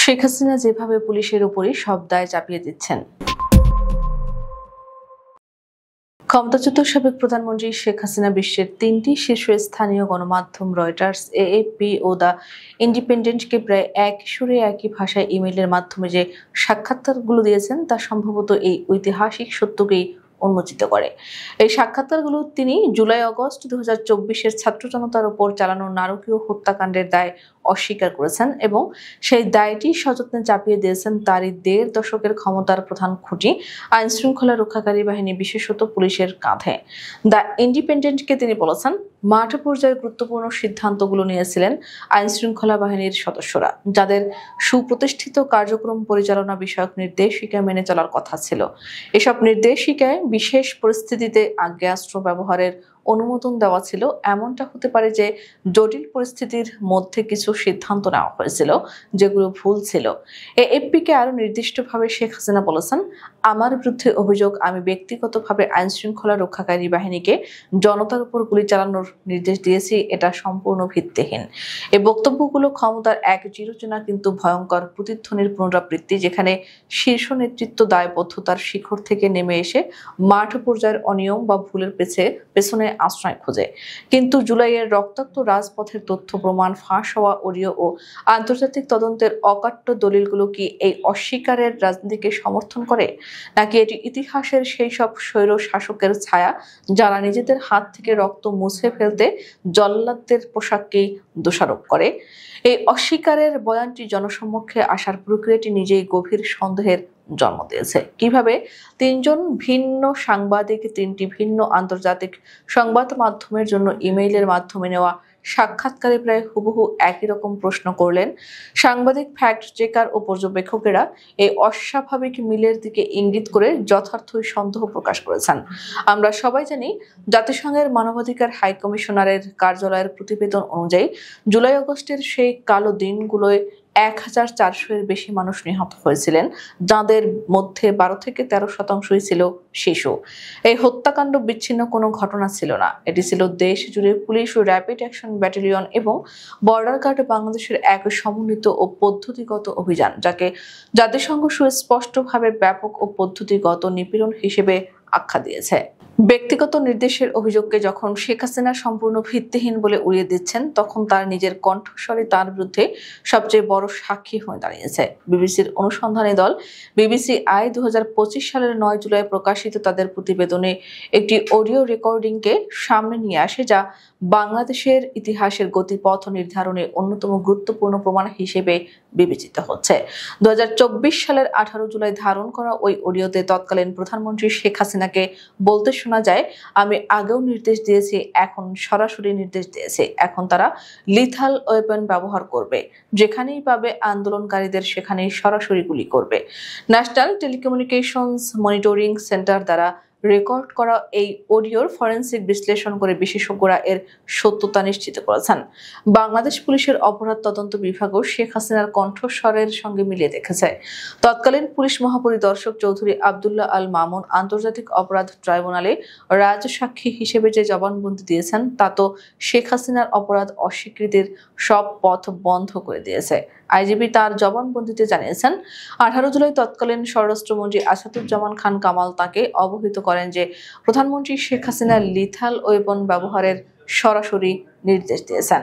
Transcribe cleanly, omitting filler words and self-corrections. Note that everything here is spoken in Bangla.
শেখ হাসিনা যেভাবে পুলিশের উপরই সব দায় চাপিয়ে দিচ্ছেন। ক্ষমতাচ্যুত সাবেক প্রধানমন্ত্রী শেখ হাসিনা বিশ্বের ৩টি শীর্ষস্থানীয় গণমাধ্যম রয়টার্স, এএফপি ও দ্য ইন্ডিপেন্ডেন্টকে প্রায় একই সুরে একই ভাষায় ইমেইলের মাধ্যমে যে সাক্ষাৎকারগুলো দিয়েছেন তা সম্ভবত এই ঐতিহাসিক সত্যকেই উন্মোচিত করে। এই সাক্ষাৎকারগুলো তিনি জুলাই-আগস্ট 2024-এর ছাত্র জনতার উপর চালানো নারকীয় হত্যাকাণ্ডের দায় অস্বীকার করেছেন এবং সেই দায়টি সযত্নে চাপিয়ে দিয়েছেন তারই ১.৫ দশকের ক্ষমতার প্রধান খুঁটি আইন শৃঙ্খলা রক্ষাকারী বাহিনী, বিশেষত পুলিশের কাঁধে। দ্য ইন্ডিপেন্ডেন্টকে তিনি বলেছেন, মাঠ পর্যায়ে গুরুত্বপূর্ণ সিদ্ধান্তগুলো নিয়েছিলেন আইন শৃঙ্খলা বাহিনীর সদস্যরা, যাদের সুপ্রতিষ্ঠিত কার্যক্রম পরিচালনা বিষয়ক নির্দেশিকা মেনে চলার কথা ছিল। এসব নির্দেশিকায় বিশেষ পরিস্থিতিতে আগ্নেয়াস্ত্র ব্যবহারের অনুমোদন দেওয়া ছিল। এমনটা হতে পারে যে জটিল পরিস্থিতির মধ্যে কিছু সিদ্ধান্ত নেওয়া হয়েছিল যেগুলো ভুল ছিল। এএফপিকে আরো নির্দিষ্টভাবে শেখ হাসিনা বলেছেন, আমার বিরুদ্ধে অভিযোগ আমি ব্যক্তিগতভাবে আইন শৃঙ্খলা রক্ষাকারী বাহিনীকে জনতার উপর গুলি চালানোর নির্দেশ দিয়েছি, এটা সম্পূর্ণ ভিত্তিহীন। এই বক্তব্যগুলো ক্ষমতার এক চিরচেনা কিন্তু ভয়ঙ্কর প্রতিধ্বনির পুনরাবৃত্তি, যেখানে শীর্ষ নেতৃত্ব দায়বদ্ধতার শিখর থেকে নেমে এসে মাঠ পর্যায়ের অনিয়ম বা ভুলের পেছনে আশ্রয় খোঁজে। কিন্তু জুলাইয়ের রক্তাক্ত রাজপথের তথ্য প্রমাণ, ফাঁস হওয়া অডিও ও আন্তর্জাতিক তদন্তের অকাট্য দলিলগুলো কি এই অস্বীকারের রাজনীতিকে সমর্থন করে, নাকি এটি ইতিহাসের সেই সব স্বৈর শাসকের ছায়া যারা নিজেদের হাত থেকে রক্ত মুছে ফেলতে জল্লাদদের পোশাককেই দোষারোপ করে? এই অস্বীকারের বয়ানটি জনসম্মুখে আসার প্রক্রিয়াটি নিজেই গভীর সন্দেহের জন্ম দিয়েছে। কিভাবে ৩ জন ভিন্ন সাংবাদিক ৩টি ভিন্ন আন্তর্জাতিক সংবাদ মাধ্যমের জন্য ইমেইলের মাধ্যমে নেওয়া সাক্ষাৎকারে প্রায় হুবহু একই রকম প্রশ্ন করলেন। সাংবাদিক, ফ্যাক্ট চেকার ও পর্যবেক্ষকেরা এই অস্বাভাবিক মিলের দিকে ইঙ্গিত করে যথার্থই সন্দেহ প্রকাশ করেছেন। আমরা সবাই জানি, জাতিসংঘের মানবাধিকার হাই কমিশনারের কার্যালয়ের প্রতিবেদন অনুযায়ী জুলাই-আগস্টের সেই কালো দিনগুলোয় ১,৪০০-এর বেশি মানুষ নিহত হয়েছিলেন, যাদের মধ্যে ১২ থেকে ১৩% ছিল শিশু। এই হত্যাকাণ্ড বিচ্ছিন্ন কোনো ঘটনা ছিল না, এটি ছিল দেশ জুড়ে পুলিশ ও র্যাপিড অ্যাকশন ব্যাটালিয়ন এবং বর্ডার গার্ড বাংলাদেশের এক সমন্বিত ও পদ্ধতিগত অভিযান, যাকে জাতিসংঘ সুস্পষ্টভাবে ব্যাপক ও পদ্ধতিগত নিপীড়ন হিসেবে আখ্যা দিয়েছে। ব্যক্তিগত নির্দেশের অভিযোগকে যখন শেখ হাসিনা সম্পূর্ণ ভিত্তিহীন বলে উড়িয়ে দিচ্ছেন, তখন তার নিজের কণ্ঠস্বরে তার বিরুদ্ধে সবচেয়ে বড় সাক্ষী হয়ে দাঁড়িয়েছে। বিবিসির অনুসন্ধানী দল বিবিসি আই 2025 সালের 9 জুলাই প্রকাশিত তাদের প্রতিবেদনে একটি অডিও রেকর্ডিংকে সামনে নিয়ে আসে, যা বাংলাদেশের ইতিহাসের গতিপথ নির্ধারণে অন্যতম গুরুত্বপূর্ণ প্রমাণ হিসেবে বিবেচিত হচ্ছে। 2024 সালের 18 জুলাই ধারণ করা ওই অডিওতে তৎকালীন প্রধানমন্ত্রী শেখ হাসিনাকে বলতে শোনা যায়, আমি আগেও নির্দেশ দিয়েছি, এখন সরাসরি নির্দেশ দিয়েছি, এখন তারা লিথাল ওয়েপন ব্যবহার করবে, যেখানেই পাবে আন্দোলনকারীদের সেখানেই সরাসরি গুলি করবে। ন্যাশনাল টেলিকমিউনিকেশনস মনিটরিং সেন্টার দ্বারা রেকর্ড করা এই অডিওর ফরেনসিক বিশ্লেষণ করে বিশেষজ্ঞরা এর সত্যতা নিশ্চিত করেছেন। বাংলাদেশ পুলিশের অপরাধ তদন্ত বিভাগও শেখ হাসিনার কণ্ঠস্বরের সঙ্গে মিলিয়ে দেখেছে। তৎকালীন পুলিশ মহাপরিদর্শক চৌধুরী আব্দুল্লাহ আল মামুন আন্তর্জাতিক অপরাধ ট্রাইব্যুনালে রাজসাক্ষী হিসেবে যে জবানবন্দি দিয়েছেন, তা তো শেখ হাসিনার অপরাধ অস্বীকৃতির সব পথ বন্ধ করে দিয়েছে। আইজিপি তার জবানবন্দিতে জানিয়েছেন, 18 জুলাই তৎকালীন স্বরাষ্ট্রমন্ত্রী আসাদুজ্জামান খান কামাল তাকে অবহিত করেন যে প্রধানমন্ত্রী শেখ হাসিনা লিথাল ওয়েপন ব্যবহারের সরাসরি নির্দেশ দিয়েছেন।